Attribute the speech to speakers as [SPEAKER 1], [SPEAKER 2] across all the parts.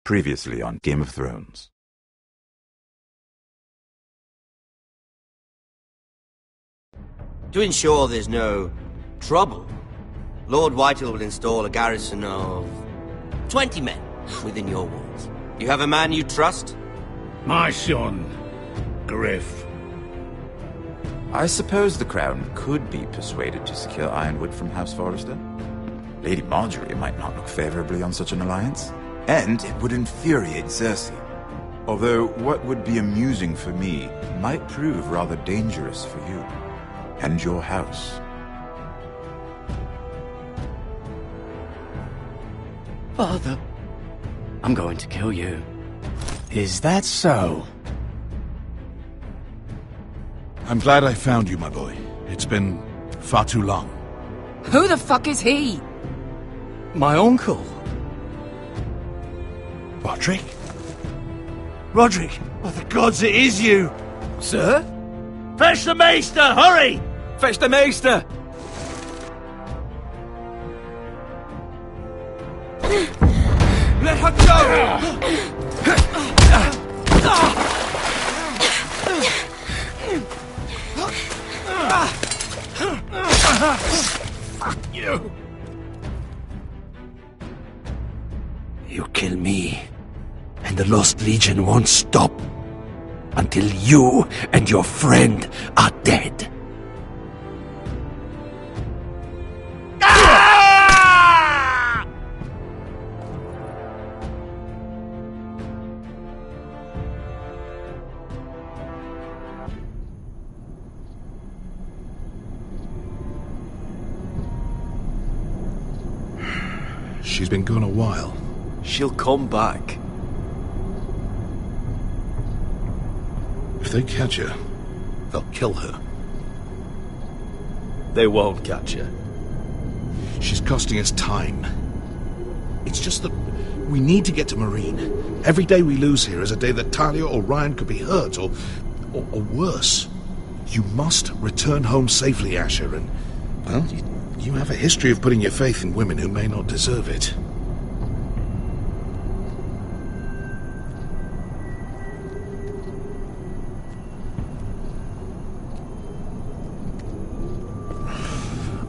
[SPEAKER 1] Previously on Game of Thrones.
[SPEAKER 2] To ensure there's no trouble, Lord Whitehill will install a garrison of 20 men within your walls. You have a man you trust?
[SPEAKER 3] My son, Griff.
[SPEAKER 1] I suppose the Crown could be persuaded to secure Ironwood from House Forrester. Lady Marjorie might not look favorably on such an alliance, and it would infuriate Cersei. Although what would be amusing for me might prove rather dangerous for you and your house.
[SPEAKER 4] Father, I'm going to kill you. Is that so?
[SPEAKER 3] I'm glad I found you, my boy. It's been far too long.
[SPEAKER 5] Who the fuck is he?
[SPEAKER 4] My uncle.
[SPEAKER 3] Roderick? Roderick! Oh, the gods, it is you!
[SPEAKER 4] Sir?
[SPEAKER 3] Fetch the maester, hurry!
[SPEAKER 4] Fetch the maester!
[SPEAKER 3] Let her go! Fuck you!
[SPEAKER 4] You kill me, and the Lost Legion won't stop until you and your friend are dead.
[SPEAKER 3] She's been gone a while.
[SPEAKER 4] She'll come back.
[SPEAKER 3] If they catch her, they'll kill her.
[SPEAKER 4] They won't catch her.
[SPEAKER 3] She's costing us time. It's just that we need to get to Marine. Every day we lose here is a day that Talia or Ryan could be hurt, or worse. You must return home safely, Asher, and, well, you have a history of putting your faith in women who may not deserve it.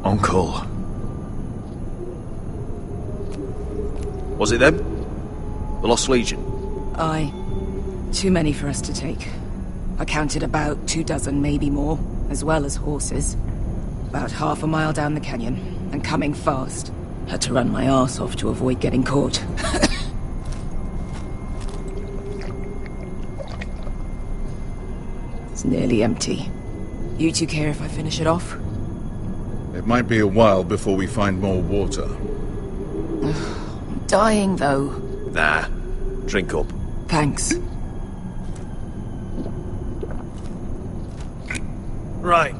[SPEAKER 4] Uncle. Was it them? The Lost Legion?
[SPEAKER 5] Aye. Too many for us to take. I counted about 24, maybe more, as well as horses. About half a mile down the canyon, and coming fast. Had to run my arse off to avoid getting caught. It's nearly empty. You two care if I finish it off?
[SPEAKER 3] It might be a while before we find more water.
[SPEAKER 5] I'm dying, though.
[SPEAKER 4] Nah. Drink up.
[SPEAKER 5] Thanks.
[SPEAKER 4] Right.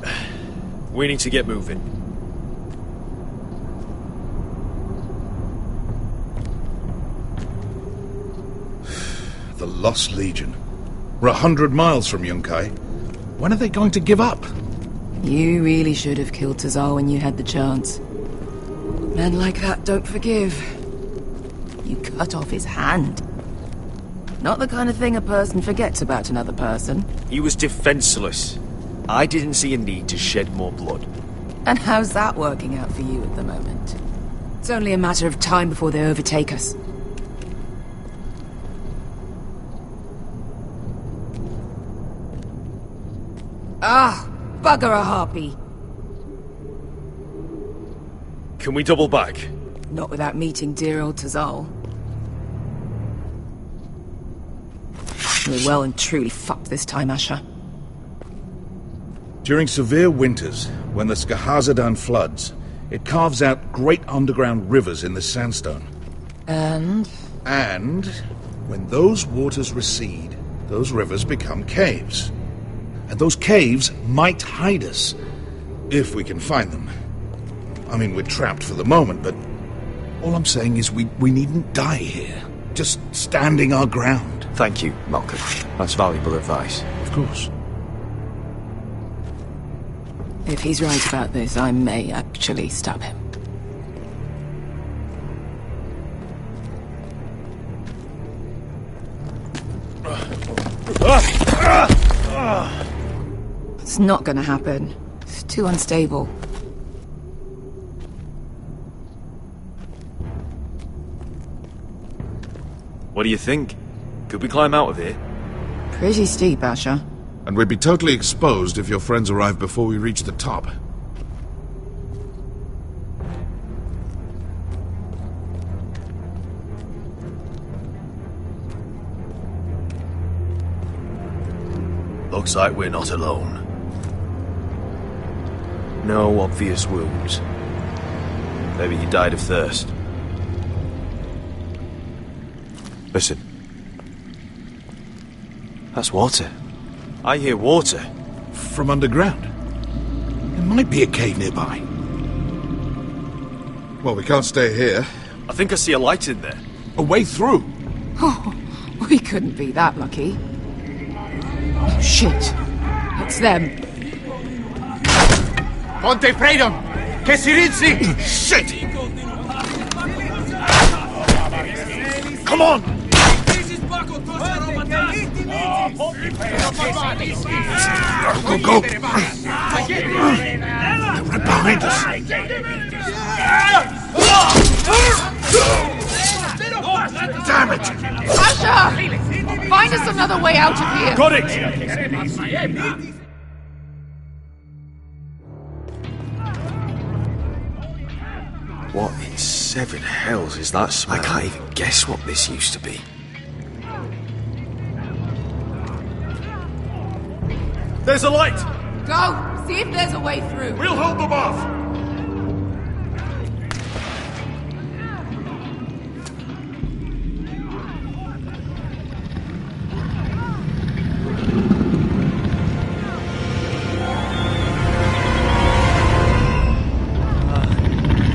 [SPEAKER 4] We need to get moving.
[SPEAKER 3] The Lost Legion. We're 100 miles from Yunkai. When are they going to give up?
[SPEAKER 5] You really should have killed Tazal when you had the chance. Men like that don't forgive. You cut off his hand. Not the kind of thing a person forgets about another person.
[SPEAKER 4] He was defenseless. I didn't see a need to shed more blood.
[SPEAKER 5] And how's that working out for you at the moment? It's only a matter of time before they overtake us. Ah! Bugger a harpy!
[SPEAKER 4] Can we double back?
[SPEAKER 5] Not without meeting dear old Tazal. We're well and truly fucked this time, Asher.
[SPEAKER 3] During severe winters, when the Skahazadan floods, it carves out great underground rivers in the sandstone.
[SPEAKER 5] And?
[SPEAKER 3] And when those waters recede, those rivers become caves. And those caves might hide us, if we can find them. I mean, we're trapped for the moment, but all I'm saying is we needn't die here. Just standing our ground.
[SPEAKER 4] Thank you, Malcolm. That's valuable advice.
[SPEAKER 3] Of course.
[SPEAKER 5] If he's right about this, I may actually stab him. It's not gonna happen. It's too unstable.
[SPEAKER 6] What do you think? Could we climb out of here?
[SPEAKER 5] Pretty steep, Asher.
[SPEAKER 3] And we'd be totally exposed if your friends arrive before we reach the top.
[SPEAKER 4] Looks like we're not alone.
[SPEAKER 6] No obvious wounds. Maybe he died of thirst. Listen. That's water. I hear water.
[SPEAKER 3] From underground. There might be a cave nearby. Well, we can't stay here.
[SPEAKER 6] I think I see a light in there.
[SPEAKER 3] A way through.
[SPEAKER 5] Oh, we couldn't be that lucky. Oh, shit. It's them.
[SPEAKER 7] Ponte freedom! Che si rizzi!
[SPEAKER 3] Shit! Come on! Go, go! They're right behind us! Damn it!
[SPEAKER 5] Asher! Find us another way out of here!
[SPEAKER 6] Got it! What in seven hells is that smell? I can't even guess what this used to be. There's a light!
[SPEAKER 5] Go! See if there's a way through.
[SPEAKER 3] We'll hold them off!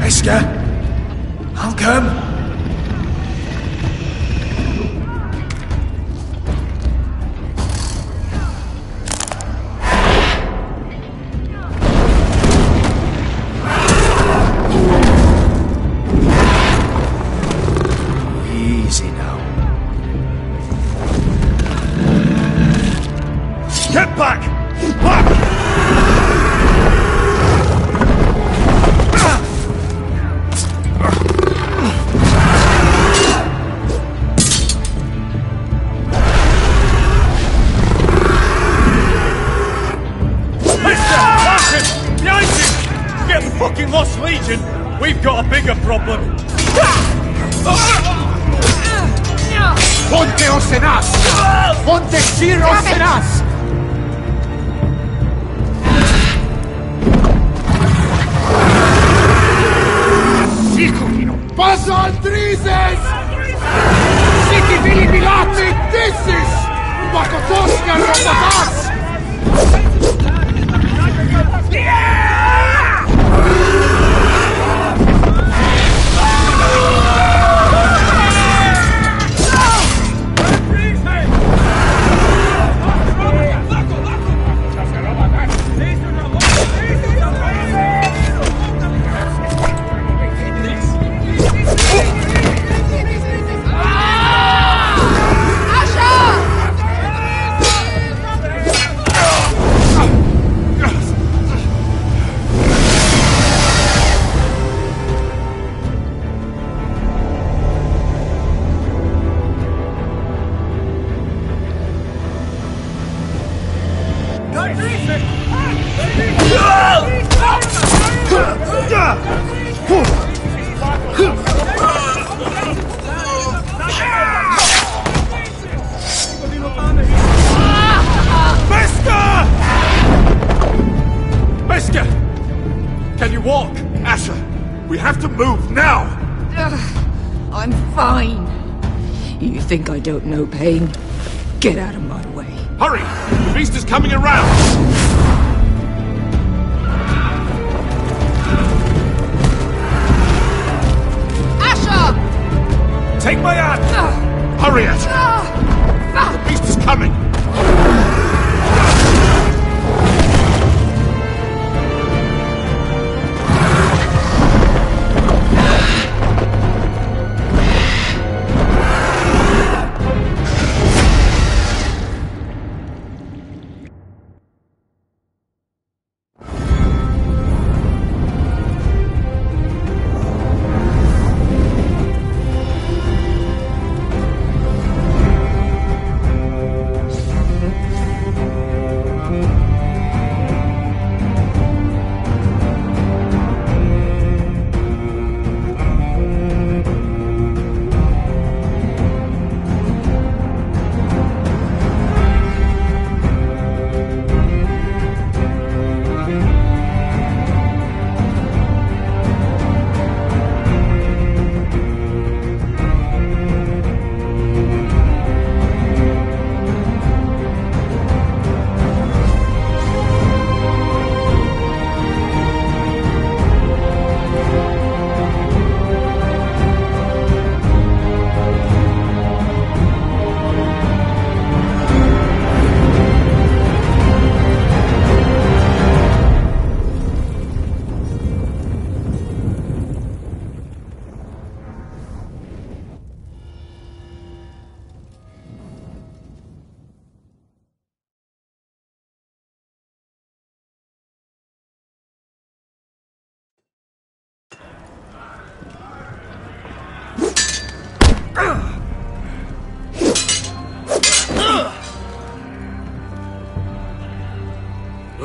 [SPEAKER 4] Esker, I'll come.
[SPEAKER 6] Easy now.
[SPEAKER 3] Get back! Back!
[SPEAKER 6] Fucking Lost Legion! We've got a bigger problem!
[SPEAKER 7] Ponte Osenas! Ponte Sir Osenas! Sikulino! Paso Aldrizes! Siki Vili Milati! This is Bakotoska Robotas!
[SPEAKER 6] Can you walk?
[SPEAKER 3] Asher, we have to move now!
[SPEAKER 5] I'm fine. You think I don't know pain? Get out of my way.
[SPEAKER 3] Hurry! The beast is coming around!
[SPEAKER 5] Asher!
[SPEAKER 3] Take my hand! Hurry, Asher! The beast is coming!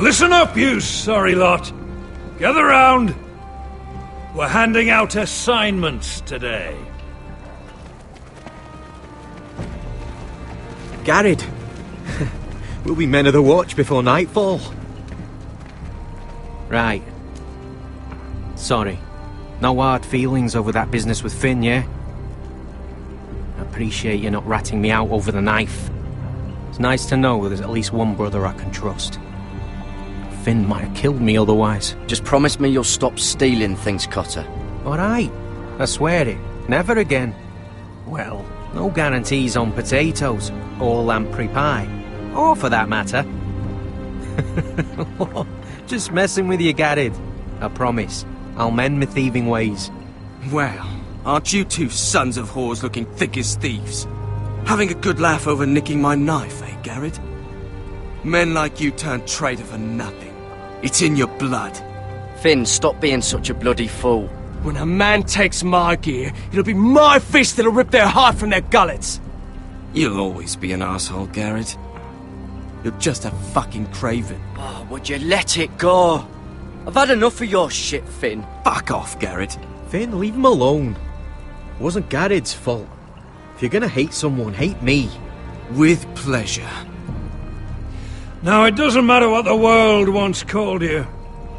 [SPEAKER 8] Listen up, you sorry lot. Gather round. We're handing out assignments today.
[SPEAKER 6] Garrett, we'll be men of the watch before nightfall. Right. Sorry. No hard feelings over that business with Finn, yeah? I appreciate you not ratting me out over the knife. It's nice to know there's at least one brother I can trust. Finn might have killed me otherwise.
[SPEAKER 9] Just promise me you'll stop stealing things, Cotter.
[SPEAKER 6] Alright, I swear it. Never again. Well, no guarantees on potatoes, or lamprey pie. Or for that matter. Just messing with you, Garrett. I promise. I'll mend my thieving ways.
[SPEAKER 10] Well, aren't you two sons of whores looking thick as thieves? Having a good laugh over nicking my knife, eh, Garrett? Men like you turn traitor for nothing. It's in your blood.
[SPEAKER 9] Finn, stop being such a bloody fool.
[SPEAKER 10] When a man takes my gear, it'll be my fist that'll rip their heart from their gullets. You'll always be an asshole, Garrett. You're just a fucking craven.
[SPEAKER 9] Oh, would you let it go? I've had enough of your shit, Finn.
[SPEAKER 10] Fuck off, Garrett.
[SPEAKER 6] Finn, leave him alone. It wasn't Garrett's fault. If you're gonna hate someone, hate me.
[SPEAKER 10] With pleasure.
[SPEAKER 8] Now, it doesn't matter what the world once called you.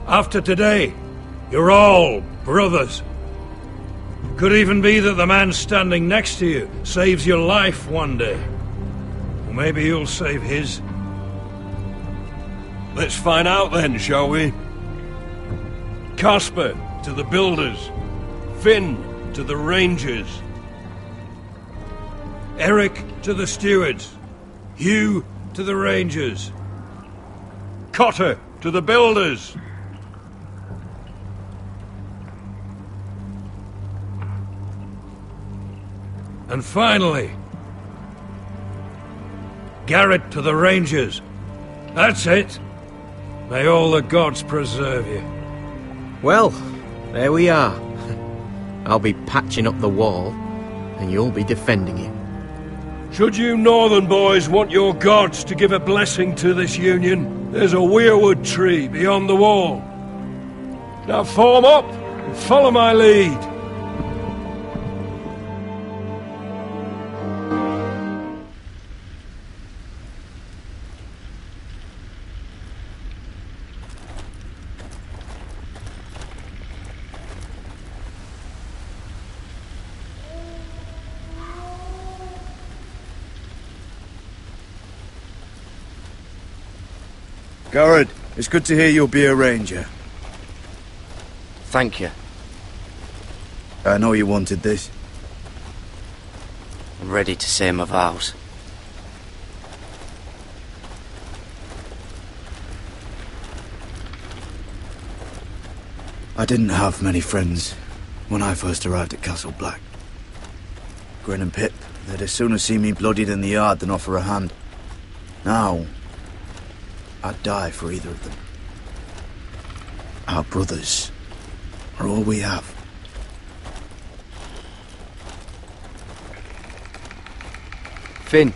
[SPEAKER 8] After today, you're all brothers. Could even be that the man standing next to you saves your life one day. Or maybe you'll save his. Let's find out then, shall we? Casper to the builders. Finn to the rangers. Eric to the stewards. Hugh to the rangers. Cotter to the builders. And finally, Garrett to the rangers. That's it. May all the gods preserve you.
[SPEAKER 6] Well, there we are. I'll be patching up the wall, and you'll be defending it.
[SPEAKER 8] Should you northern boys want your gods to give a blessing to this union, there's a weirwood tree beyond the wall. Now form up and follow my lead.
[SPEAKER 11] Garrett, it's good to hear you'll be a ranger.
[SPEAKER 9] Thank you.
[SPEAKER 11] I know you wanted this.
[SPEAKER 9] I'm ready to say my vows.
[SPEAKER 11] I didn't have many friends when I first arrived at Castle Black. Grin and Pip, they'd as soon as see me bloodied in the yard than offer a hand. Now, I'd die for either of them. Our brothers are all we have.
[SPEAKER 9] Finn.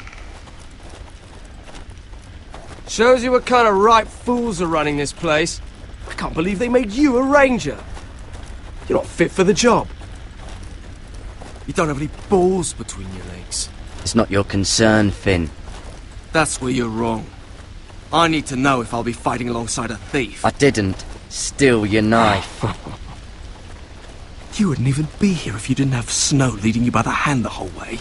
[SPEAKER 10] Shows you what kind of ripe fools are running this place. I can't believe they made you a ranger. You're not fit for the job. You don't have any balls between your legs.
[SPEAKER 9] It's not your concern, Finn.
[SPEAKER 10] That's where you're wrong. I need to know if I'll be fighting alongside a thief.
[SPEAKER 9] I didn't steal your knife.
[SPEAKER 10] You wouldn't even be here if you didn't have Snow leading you by the hand the whole way.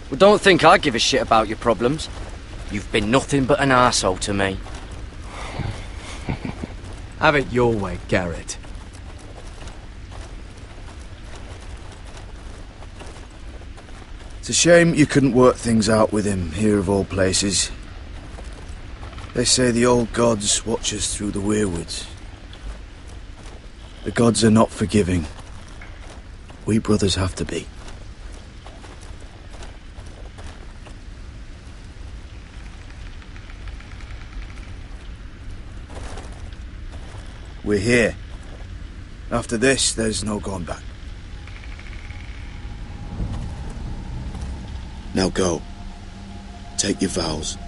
[SPEAKER 9] Well, don't think I give a shit about your problems. You've been nothing but an arsehole to me.
[SPEAKER 10] Have it your way, Garrett.
[SPEAKER 11] It's a shame you couldn't work things out with him here of all places. They say the old gods watch us through the weirwoods. The gods are not forgiving. We brothers have to be. We're here. After this, there's no going back. Now go. Take your vows.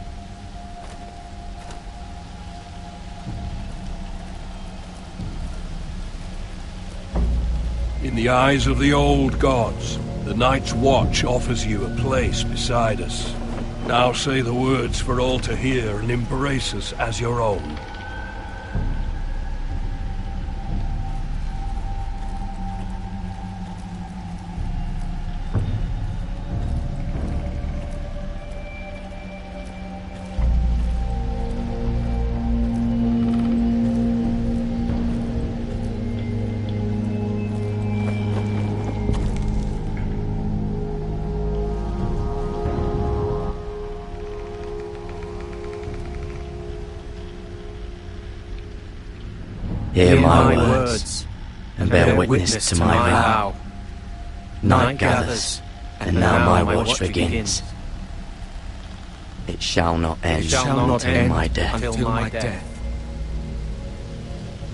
[SPEAKER 8] In the eyes of the old gods, the Night's Watch offers you a place beside us. Now say the words for all to hear and embrace us as your own.
[SPEAKER 9] Hear my words, and bear witness to my vow. Night gathers, and now my watch begins. It shall not end until my death.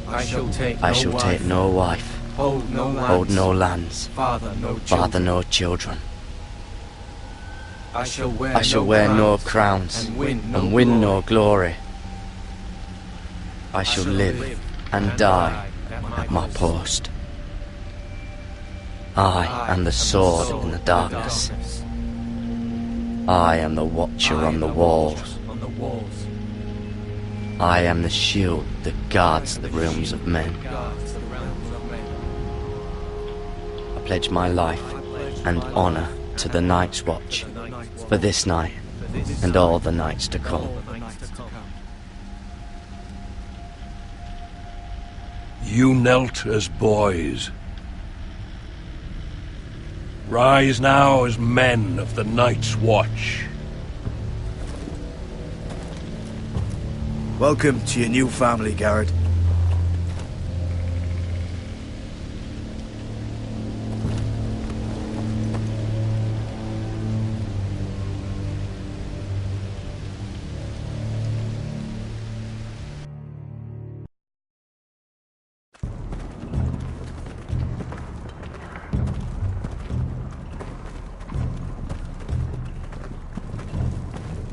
[SPEAKER 9] I shall take no wife, hold no lands, father no children. I shall wear no crowns, and win no glory. I shall live and die at my post. I am the sword in the darkness. I am the watcher on the walls. I am the shield that guards the realms of men. I pledge my life and honor to the Night's Watch for this night and all the nights to come.
[SPEAKER 8] You knelt as boys. Rise now as men of the Night's Watch.
[SPEAKER 11] Welcome to your new family, Garrett.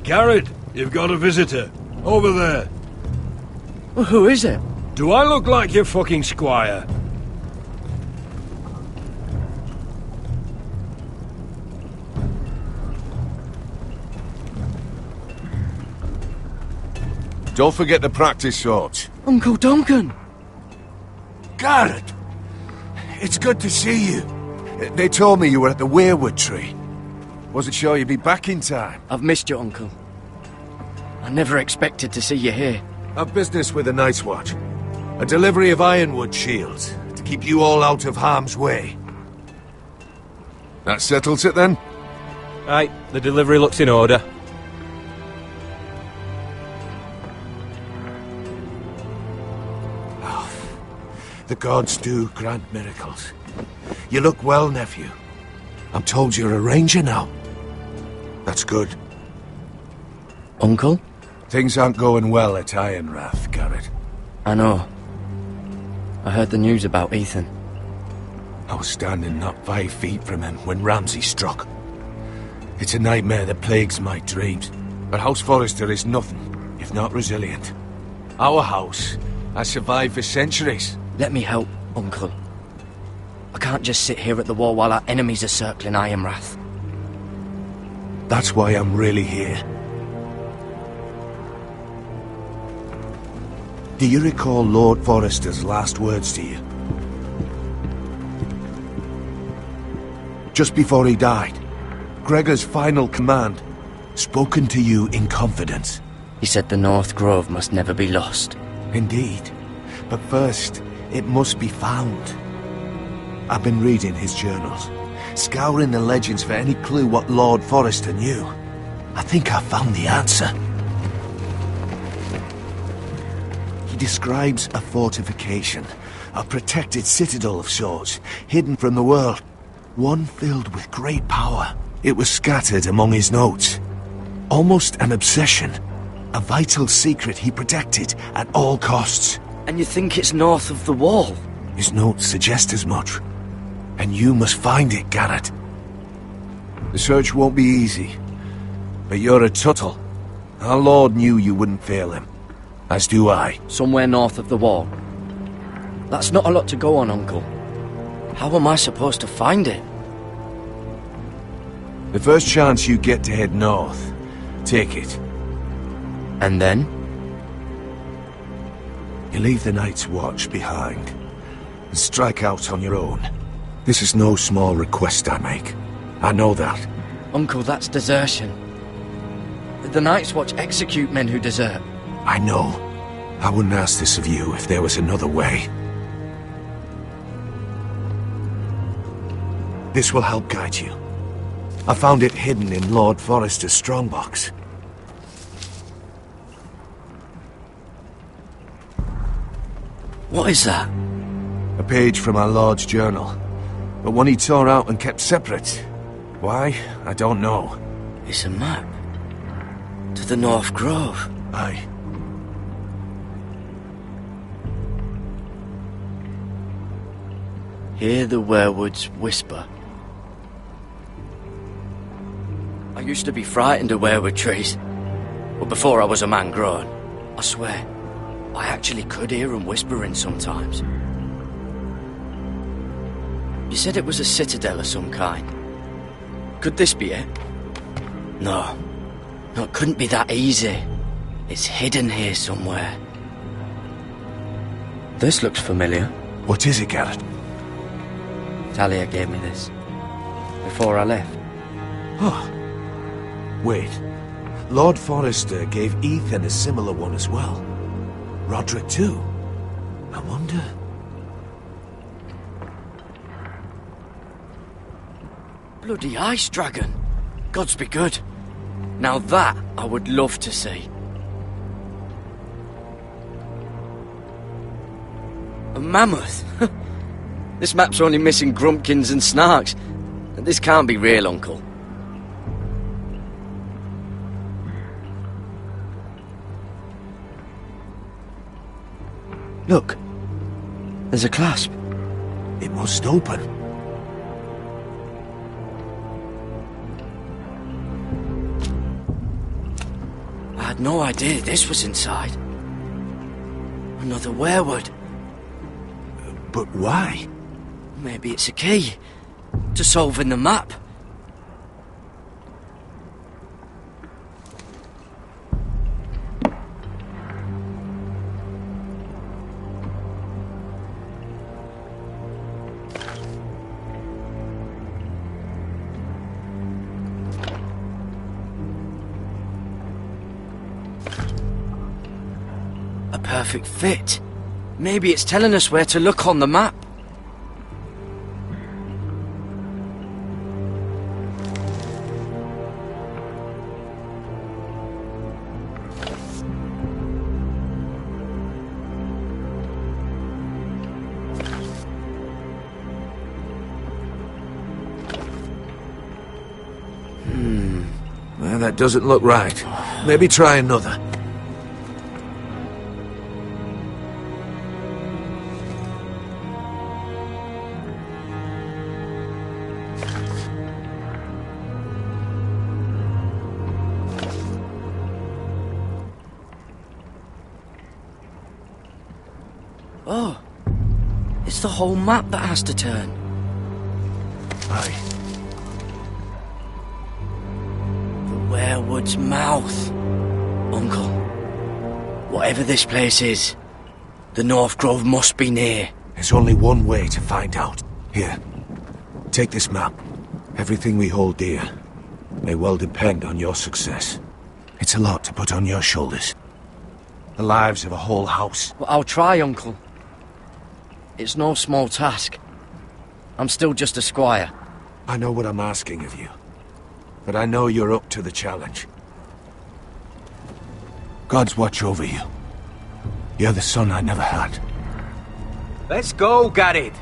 [SPEAKER 8] Garrett, you've got a visitor. Over there.
[SPEAKER 9] Well, who is it?
[SPEAKER 8] Do I look like your fucking squire?
[SPEAKER 12] Don't forget to practice, Sorts.
[SPEAKER 9] Uncle Duncan!
[SPEAKER 12] Garrett! It's good to see you. They told me you were at the weirwood tree. Wasn't sure you'd be back in time.
[SPEAKER 9] I've missed you, Uncle. I never expected to see you here.
[SPEAKER 12] I've business with the Night's Watch. A delivery of ironwood shields to keep you all out of harm's way. That settles it then?
[SPEAKER 6] Right, the delivery looks in order.
[SPEAKER 12] The gods do grant miracles. You look well, nephew. I'm told you're a ranger now. That's good.
[SPEAKER 9] Uncle?
[SPEAKER 12] Things aren't going well at Ironrath, Garrett.
[SPEAKER 9] I know. I heard the news about Ethan.
[SPEAKER 12] I was standing not 5 feet from him when Ramsay struck. It's a nightmare that plagues my dreams. But House Forrester is nothing, if not resilient. Our house has survived for centuries.
[SPEAKER 9] Let me help, Uncle. I can't just sit here at the wall while our enemies are circling Ironrath.
[SPEAKER 12] That's why I'm really here. Do you recall Lord Forrester's last words to you? Just before he died, Gregor's final command, spoken to you in confidence.
[SPEAKER 9] He said the North Grove must never be lost.
[SPEAKER 12] Indeed. But first, it must be found. I've been reading his journals, scouring the legends for any clue what Lord Forrester knew. I think I found the answer. He describes a fortification, a protected citadel of sorts, hidden from the world, one filled with great power. It was scattered among his notes. Almost an obsession, a vital secret he protected at all costs.
[SPEAKER 9] And you think it's north of the wall?
[SPEAKER 12] His notes suggest as much. And you must find it, Garrett. The search won't be easy, But you're a Tuttle. Our Lord knew you wouldn't fail him. As do I.
[SPEAKER 9] Somewhere north of the wall. That's not a lot to go on, Uncle. How am I supposed to find it?
[SPEAKER 12] The first chance you get to head north, take it.
[SPEAKER 9] And then?
[SPEAKER 12] You leave the Night's Watch behind, and strike out on your own. This is no small request I make. I know that.
[SPEAKER 9] Uncle, that's desertion. The Night's Watch execute men who desert.
[SPEAKER 12] I know. I wouldn't ask this of you if there was another way. This will help guide you. I found it hidden in Lord Forrester's strongbox.
[SPEAKER 9] What is that?
[SPEAKER 12] A page from our Lord's journal, but one he tore out and kept separate. Why? I don't know.
[SPEAKER 9] It's a map. To the North Grove.
[SPEAKER 12] Aye.
[SPEAKER 9] Hear the werewoods whisper. I used to be frightened of werewood trees, but before I was a man grown, I swear, I actually could hear them whispering sometimes. You said it was a citadel of some kind. Could this be it? No. No, it couldn't be that easy. It's hidden here somewhere. This looks familiar.
[SPEAKER 12] What is it, Garrett?
[SPEAKER 9] Talia gave me this. Before I left.
[SPEAKER 12] Oh. Wait. Lord Forrester gave Ethan a similar one as well. Roderick too. I wonder...
[SPEAKER 9] Bloody ice dragon. Gods be good. Now that I would love to see. A mammoth. This map's only missing grumpkins and snarks. This can't be real, Uncle. Look. There's a clasp.
[SPEAKER 12] It must open.
[SPEAKER 9] I had no idea this was inside. Another werewood.
[SPEAKER 12] But why?
[SPEAKER 9] Maybe it's a key to solving the map. A perfect fit. Maybe it's telling us where to look on the map.
[SPEAKER 12] Well, that doesn't look right. Maybe try another.
[SPEAKER 9] Oh, it's the whole map that has to turn.
[SPEAKER 12] Aye.
[SPEAKER 9] The werewood's mouth. Uncle, whatever this place is, the North Grove must be near.
[SPEAKER 12] There's only one way to find out. Here, take this map. Everything we hold dear may well depend on your success. It's a lot to put on your shoulders. The lives of a whole house.
[SPEAKER 9] Well, I'll try, Uncle. It's no small task. I'm still just a squire.
[SPEAKER 12] I know what I'm asking of you, but I know you're up to the challenge. God's watch over you. You're the son I never had.
[SPEAKER 7] Let's go, Garrett.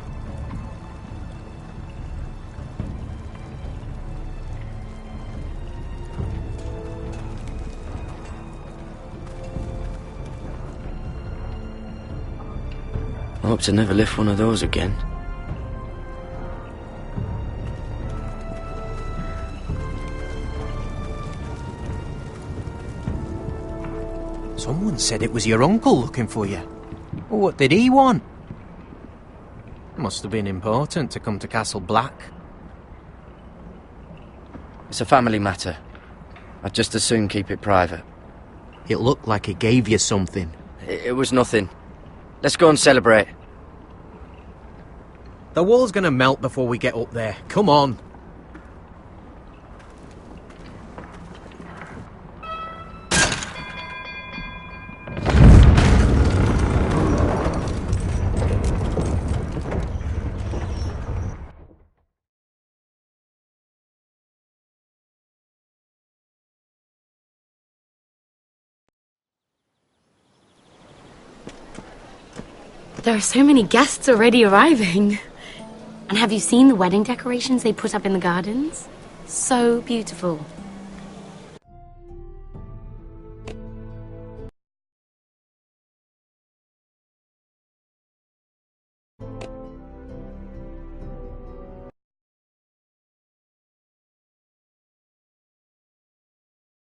[SPEAKER 9] I hope to never lift one of those again.
[SPEAKER 6] Someone said it was your uncle looking for you. Well, what did he want? Must have been important to come to Castle Black.
[SPEAKER 9] It's a family matter. I'd just as soon keep it private.
[SPEAKER 6] It looked like he gave you something.
[SPEAKER 9] It was nothing. Let's go and celebrate.
[SPEAKER 6] The wall's gonna melt before we get up there. Come on.
[SPEAKER 13] There are so many guests already arriving. And have you seen the wedding decorations they put up in the gardens? So beautiful.